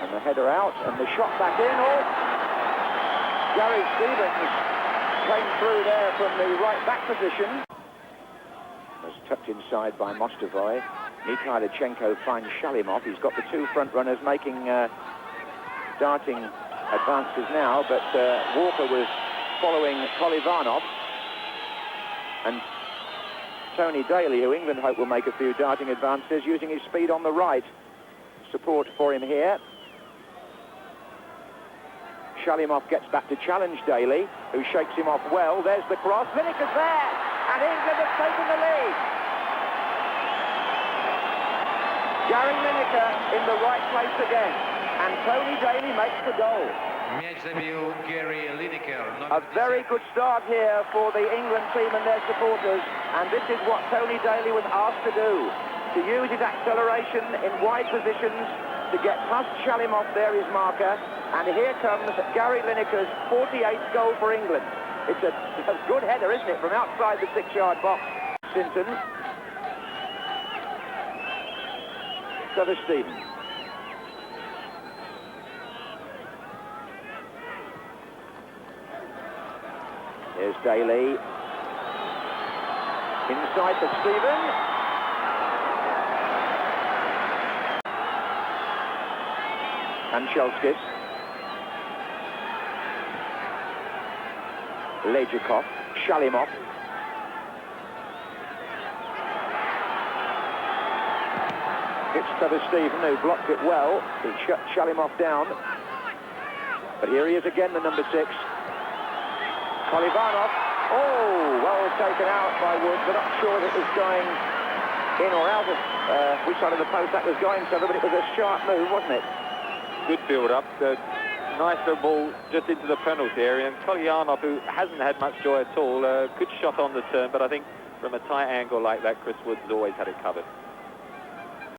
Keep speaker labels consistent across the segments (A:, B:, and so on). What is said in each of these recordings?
A: And the header out, and the shot back in. Oh! Gary Stevens came through there from the right back position. Was tucked inside by Mostovoy. Mikhailichenko finds Shalimov. He's got the two front runners making darting advances now, but Walker was following Kolivanov. And Tony Daley, who England hope will make a few darting advances, using his speed on the right. Support for him here. Shalimov gets back to challenge Daley, who shakes him off well. There's the cross. Lineker's there, and England have taken the lead. Gary Lineker in the right place again, and Tony Daley makes the goal.
B: Gary Lineker.
A: A very good start here for the England team and their supporters, and this is what Tony Daley was asked to do, to use his acceleration in wide positions to get past Shalimov, there, his marker, and here comes Gary Lineker's 48th goal for England. It's a good header, isn't it, from outside the 6-yard box. Sinton. Trevor Steven. Here's Daley. Inside for Steven. Kanchelskis. Lejakov. Shalimov. It's Trevor Steven who blocked it well. He shut Shalimov down. But here he is again, the number 6. Kolivanov. Oh, well taken out by Woods. We're not sure if it was going in or out of which side of the post that was going, Trevor, but it was a sharp move, wasn't it?
C: Good build-up. Nice little ball just into the penalty area. And Kolivanov, who hasn't had much joy at all, good shot on the turn, but I think from a tight angle like that, Chris Woods has always had it covered.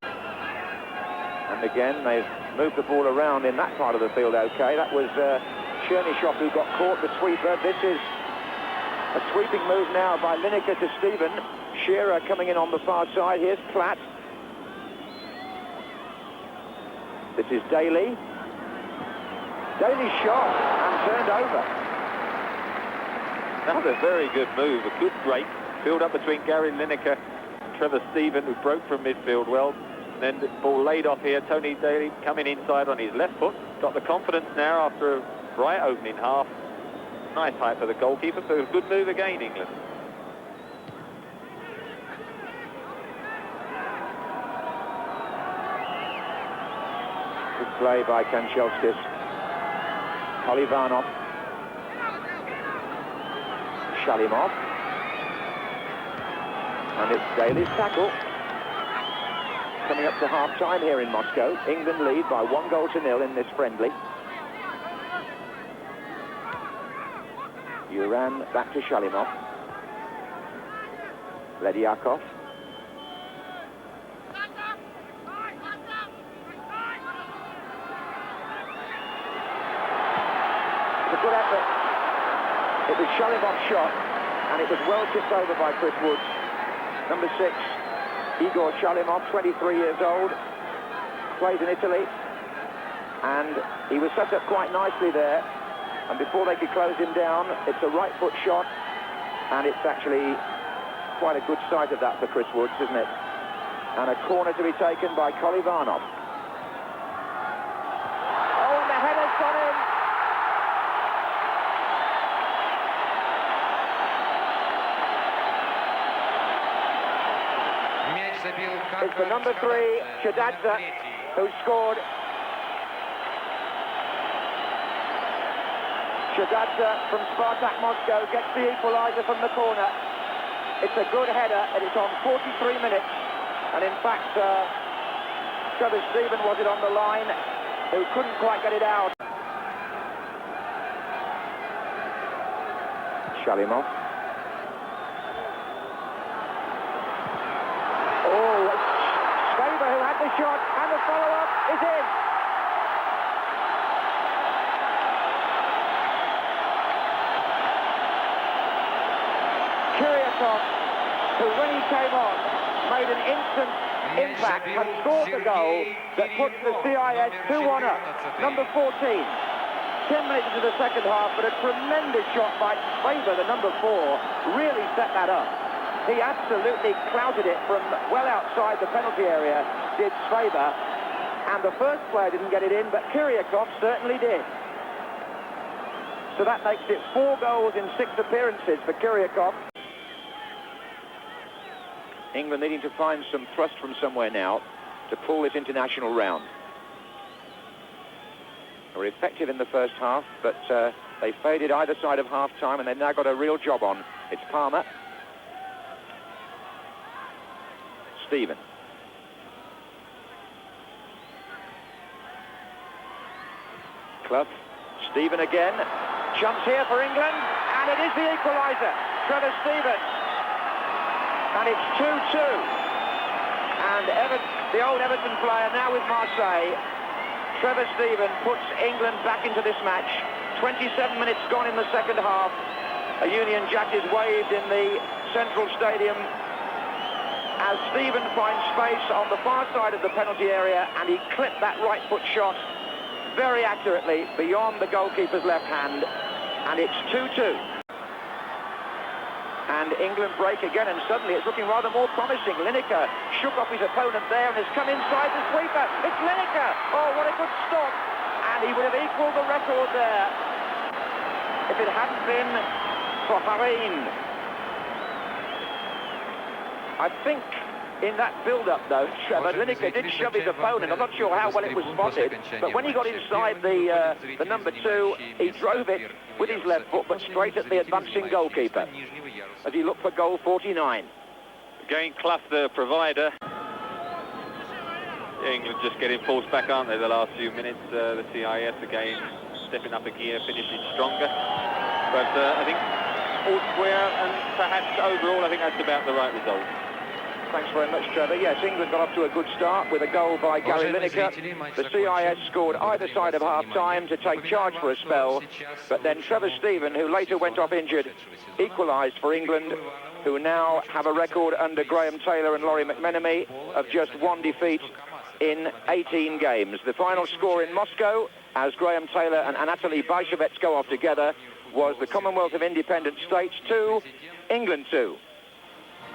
A: And again, they've moved the ball around in that part of the field okay. That was Chernyshov who got caught, the sweeper. This is a sweeping move now by Lineker to Steven. Shearer coming in on the far side. Here's Platt. This is Daley. Daley shot and turned over.
C: Another very good move, a good break. Build up between Gary Lineker and Trevor Steven, who broke from midfield well. And then the ball laid off here. Tony Daley coming inside on his left foot. Got the confidence now after a right opening half. Nice height for the goalkeeper, so a good move again, England.
A: Good play by Kanchelskis. Kolivanov. Shalimov. And it's Daley's tackle. Coming up to half-time here in Moscow. England lead by 1-0 in this friendly. Uran back to Shalimov. Ledyakov. It's a good effort. It was Shalimov's shot, and it was well tipped over by Chris Woods. Number 6, Igor Shalimov, 23 years old, plays in Italy, and he was set up quite nicely there. And before they could close him down, it's a right foot shot, and it's actually quite a good sight of that for Chris Woods, isn't it? And a corner to be taken by Kolivanov. Oh, and the header's gone in. It's the number 3, Chadadze, who scored. Chadadze from Spartak Moscow gets the equaliser from the corner. It's a good header, and it's on 43 minutes. And in fact, Trevor Steven was it on the line, who couldn't quite get it out. Shalimov. Oh, Schwaber who had the shot, and the follow-up is in. Kiryakov, who when he came on, made an instant impact, has scored the goal that puts the CIS 2-1 up. Number 14. 10 minutes into the second half, but a tremendous shot by Faber, the number 4, really set that up. He absolutely clouted it from well outside the penalty area, did Faber, and the first player didn't get it in, but Kyriakov certainly did. So that makes it 4 goals in 6 appearances for Kyriakov. England needing to find some thrust from somewhere now to pull this international round. They were effective in the first half, but they faded either side of half-time, and they've now got a real job on. It's Palmer. Steven. Clough. Steven again. Chance here for England, and it is the equaliser. Trevor Steven. And it's 2-2. And the old Everton player now with Marseille. Trevor Steven puts England back into this match. 27 minutes gone in the second half. A Union Jack is waved in the Central Stadium as Steven finds space on the far side of the penalty area, and he clipped that right foot shot very accurately beyond the goalkeeper's left hand, and it's 2-2. And England break again, and suddenly it's looking rather more promising. Lineker shook off his opponent there and has come inside the sweeper. It's Lineker! Oh, what a good stop! And he would have equalled the record there if it hadn't been for Harim. I think in that build-up, though, Trevor, Lineker did shove his opponent. I'm not sure how well it was spotted, but when he got inside the number 2, he drove it with his left foot, but straight at the advancing goalkeeper as he looked for goal 49.
C: Again, Clough, the provider. England just getting forced back, aren't they, the last few minutes? The CIS again stepping up a gear, finishing stronger. But I think all square, and perhaps overall, I think that's about the right result.
A: Thanks very much, Trevor. Yes, England got off to a good start with a goal by Gary Lineker. The CIS scored either side of half-time to take charge for a spell, but then Trevor Steven, who later went off injured, equalised for England, who now have a record under Graham Taylor and Laurie McMenemy of just 1 defeat in 18 games. The final score in Moscow, as Graham Taylor and Anatoly Baishevets go off together, was the Commonwealth of Independent States 2, England 2.